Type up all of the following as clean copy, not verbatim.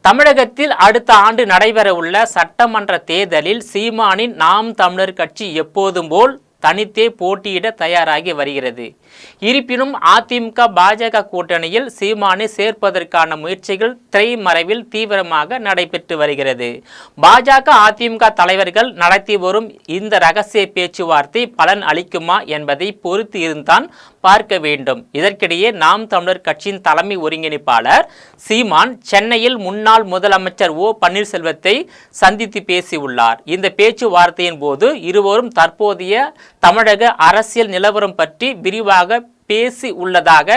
தமிழகத்தில் அடுத்த ஆண்டு நடைபெறவுள்ள சட்டமன்ற தேர்தலில் சீமானின் நாம் தமிழர் கட்சி எப்போதும் போல் தனித்தே போட்டியிட தயாராகி வருகிறது. இருப்பினும் அதிமுக பாஜக கூட்டணியில் சீமானை சேர்ப்பதற்கான முயற்சிகள் திரைமறைவில் தீவிரமாக நடைபெற்று வருகிறது. பாஜக அதிமுக தலைவர்கள் நடத்தி வரும் இந்த ரகசிய பேச்சுவார்த்தை பலன் அளிக்குமா என்பதை பொறுத்து இருந்தான் பார்க்க வேண்டும். இதற்கிடையே நாம் தமிழர் கட்சியின் தலைமை ஒருங்கிணைப்பாளர் சீமான் சென்னையில் முன்னாள் முதலமைச்சர் ஓ பன்னீர்செல்வத்தை சந்தித்து பேசியுள்ளார். இந்த பேச்சுவார்த்தையின் போது இருவரும் தற்போதைய தமிழக அரசியல் நிலவரம் பற்றி விரிவாக பேசி உள்ளதாக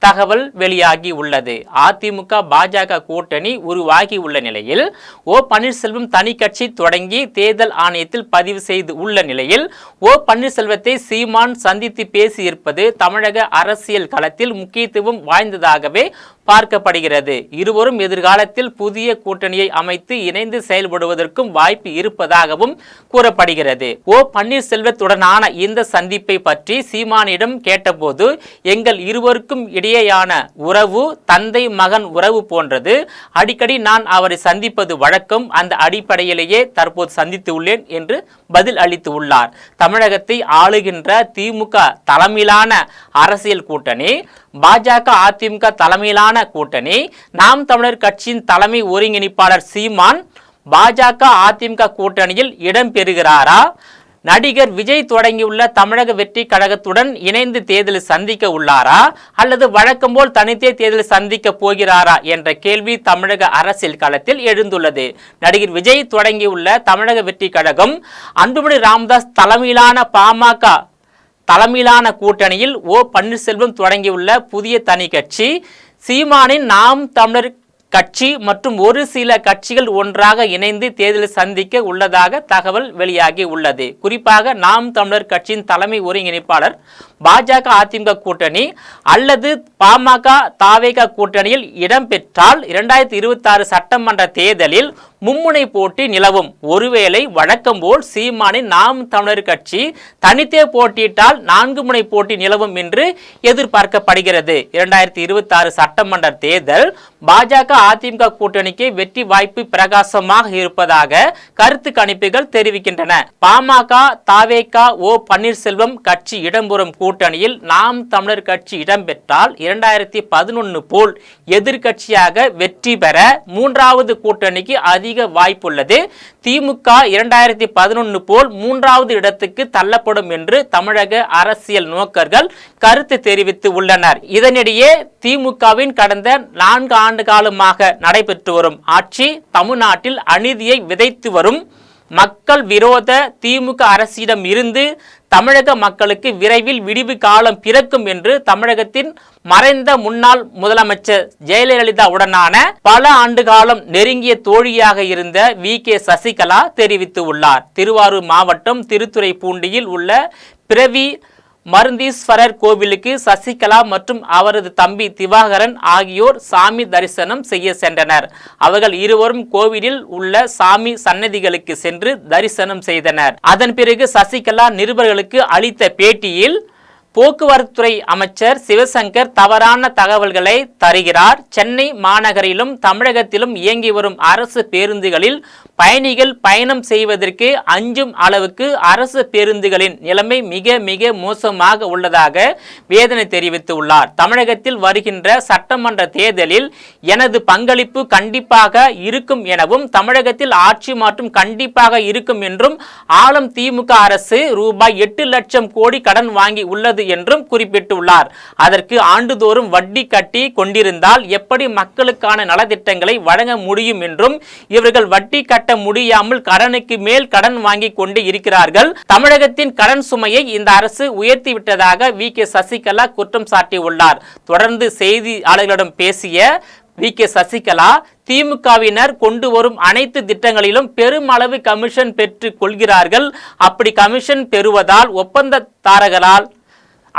தகவல் வெளியாகி உள்ளது. அதிமுக பாஜக கூட்டணி உருவாகி உள்ள நிலையில் ஓ பன்னீர்செல்வம் தனி கட்சி தொடங்கி தேர்தல் ஆணையத்தில் பதிவு செய்து உள்ள நிலையில் ஓ பன்னீர்செல்வத்தை சீமான் சந்தித்து பேசியிருப்பது தமிழக அரசியல் களத்தில் முக்கியத்துவம் வாய்ந்ததாகவே பார்க்கப்படுகிறது. இருவரும் எதிர்காலத்தில் புதிய கூட்டணியை அமைத்து இணைந்து செயல்படுவதற்கும் வாய்ப்பு இருப்பதாகவும் கூறப்படுகிறது. ஓ பன்னீர்செல்வத்துடனான இந்த சந்திப்பை பற்றி சீமானிடம் கேட்டபோது, எங்கள் இருவருக்கும் இடையேயான உறவு தந்தை மகன் உறவு போன்றது. அடிக்கடி நான் அவரை சந்திப்பது வழக்கம். அந்த அடிப்படையிலேயே தற்போது சந்தித்து உள்ளேன் என்று பதில் அளித்து உள்ளார். தமிழகத்தை ஆளுகின்ற திமுக தலைமையிலான அரசியல் கூட்டணி, பாஜக அதிமுக தலைமையிலான கூட்டணி, நாம் தமிழர் கட்சியின் தலைமை ஒருங்கிணைப்பாளர் சீமான் பாஜக அதிமுக கூட்டணியில் இடம்பெறுகிறாரா? நடிகர் விஜய் தொடங்கியுள்ள தமிழக வெற்றி கழகத்துடன் இணைந்து தேர்தலில் சந்திக்க உள்ளாரா அல்லது வழக்கம் போல் தனித்தே தேர்தலில் சந்திக்க போகிறாரா என்ற கேள்வி தமிழக அரசியல் களத்தில் எழுந்துள்ளது. நடிகர் விஜய் தொடங்கியுள்ள தமிழக வெற்றி கழகம் அன்புமணி ராமதாஸ் தலைமையிலான பாமக தலைமையிலான கூட்டணியில் ஓ பன்னீர்செல்வம் தொடங்கியுள்ள புதிய தனி கட்சி, சீமானின் நாம் தமிழர் கட்சி மற்றும் ஒரு சில கட்சிகள் ஒன்றாக இணைந்து தேர்தலில் சந்திக்க உள்ளதாக தகவல் வெளியாகி உள்ளது. குறிப்பாக நாம் தமிழர் கட்சியின் தலைமை ஒருங்கிணைப்பாளர் பாஜக அதிமுக கூட்டணி அல்லது பாமக தாவேக கூட்டணியில் இடம்பெற்றால் 2026 சட்டமன்ற தேர்தலில் மும்முனை போட்டி நிலவும். ஒருவேளை வழக்கம் போல் சீமானின் நாம் தமிழர் கட்சி தனித்தே போட்டியிட்டால் 4 முனை போட்டி நிலவும் என்று எதிர்பார்க்கப்படுகிறது. 2026 சட்டமன்ற தேர்தல் பாஜக அதிமுக கூட்டணிக்கு வெற்றி வாய்ப்பு பிரகாசமாக இருப்பதாக கருத்து கணிப்புகள் தெரிவிக்கின்றன. பாமக தாவேக ஓ பன்னீர்செல்வம் கட்சி இடம்பெறும் கூட்டணியில் நாம் தமிழர் கட்சி இடம்பெற்றால் 2011 போல் எதிர்கட்சியாக வெற்றி பெற மூன்றாவது கூட்டணிக்கு அதிக வாய்ப்புள்ளது. திமுக 2011 போல் மூன்றாவது இடத்துக்கு தள்ளப்படும் என்று தமிழக அரசியல் நோக்கர்கள் கருத்து தெரிவித்து உள்ளனர். இதனிடையே திமுகவின் கடந்த 4 ஆண்டு காலமாக நடைபெற்று வரும் ஆட்சி தமிழ்நாட்டில் அநீதியை விதைத்து வரும் மக்கள் விரோத திமுக அரசிடம் இருந்து தமிழக மக்களுக்கு விரைவில் விடிவு காலம் பிறக்கும் என்று தமிழகத்தின் மறைந்த முன்னாள் முதலமைச்சர் ஜெயலலிதா உடனான பல ஆண்டு காலம் நெருங்கிய தோழியாக இருந்த வி.கே. சசிகலா தெரிவித்து உள்ளார். திருவாரூர் மாவட்டம் திருத்துறைப்பூண்டியில் உள்ள பிறவி மருந்தீஸ்வரர் கோவிலுக்கு சசிகலா மற்றும் அவரது தம்பி திவாகரன் ஆகியோர் சாமி தரிசனம் செய்ய சென்றனர். அவர்கள் இருவரும் கோவிலில் உள்ள சாமி சன்னதிகளுக்கு சென்று தரிசனம் செய்தனர். அதன் பிறகு சசிகலா நிருபர்களுக்கு அளித்த பேட்டியில், போக்குவரத்துறை அமைச்சர் சிவசங்கர் தவறான தகவல்களை தருகிறார். சென்னை மாநகரிலும் தமிழகத்திலும் இயங்கி வரும் அரசு பேருந்துகளில் பயணிகள் பயணம் செய்வதற்கு அஞ்சும் அளவுக்கு அரசு பேருந்துகளின் நிலைமை மிக மிக மோசமாக உள்ளதாக வேதனை தெரிவித்து உள்ளார். தமிழகத்தில் வருகின்ற சட்டமன்ற தேர்தலில் எனது பங்களிப்பு கண்டிப்பாக இருக்கும் எனவும் தமிழகத்தில் ஆட்சி மாற்றம் கண்டிப்பாக இருக்கும் என்றும் ஆளும் திமுக அரசு ரூபாய் 8 லட்சம் கோடி கடன் வாங்கி உள்ளது என்றும் குறிப்பிட்டுள்ளார். அதற்கு ஆண்டுதோறும் வட்டி கட்டி கொண்டிருந்தால் எப்படி மக்களுக்கான நலத்திட்டங்களை வழங்க முடியும் என்றும், இவர்கள் வட்டி கட்ட முடியாமல் கடனுக்கு மேல் கடன் வாங்கி கொண்டு இருக்கிறார்கள். தமிழகத்தின் கடன் சுமையை இந்த அரசு உயர்த்திவிட்டதாக வி.கே. சசிகலா குற்றம் சாட்டியுள்ளார். தொடர்ந்து செய்தியாளர்களிடம் பேசிய வி.கே. சசிகலா, திமுகவினர் கொண்டு வரும் அனைத்து திட்டங்களிலும் பெருமளவு கமிஷன் பெற்று கொள்கிறார்கள். அப்படி கமிஷன் பெறுவதால் ஒப்பந்ததாரர்களால்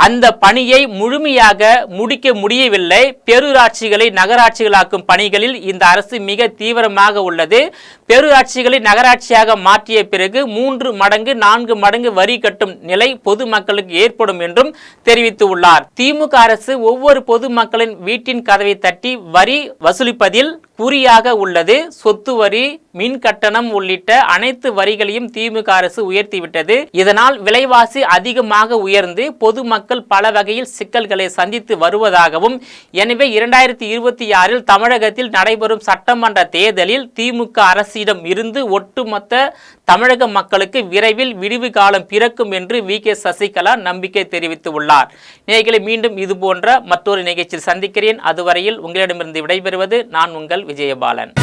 அந்த பணியை முழுமையாக முடிக்க முடியவில்லை. பேரூராட்சிகளை நகராட்சிகளாக்கும் பணிகளில் இந்த அரசு மிக தீவிரமாக உள்ளது. பேரூராட்சிகளை நகராட்சியாக மாற்றிய பிறகு 3 மடங்கு 4 மடங்கு வரி கட்டும் நிலை பொதுமக்களுக்கு ஏற்படும் என்றும் தெரிவித்துள்ளார். திமுக அரசு ஒவ்வொரு பொதுமக்களின் வீட்டின் கதவை தட்டி வரி வசூலிப்பதில் குறியாக உள்ளது. சொத்து வரி, மின் கட்டணம் உள்ளிட்ட அனைத்து வரிகளையும் திமுக அரசு உயர்த்திவிட்டது. இதனால் விலைவாசி அதிகமாக உயர்ந்து பொதுமக்கள் பல வகையில் சிக்கல்களை சந்தித்து வருவதாகவும், எனவே 2026 தமிழகத்தில் நடைபெறும் சட்டமன்ற தேர்தலில் திமுக அரசிடம் இருந்து ஒட்டுமொத்த தமிழக மக்களுக்கு விரைவில் விடிவு காலம் பிறக்கும் என்று வி.கே. சசிகலா நம்பிக்கை தெரிவித்துள்ளார். நேயர்களை மீண்டும் இது போன்ற மற்றொரு நிகழ்ச்சியில் சந்திக்கிறேன். அதுவரையில் உங்களிடமிருந்து விடைபெறுவது நான் உங்கள் விஜயபாலன்.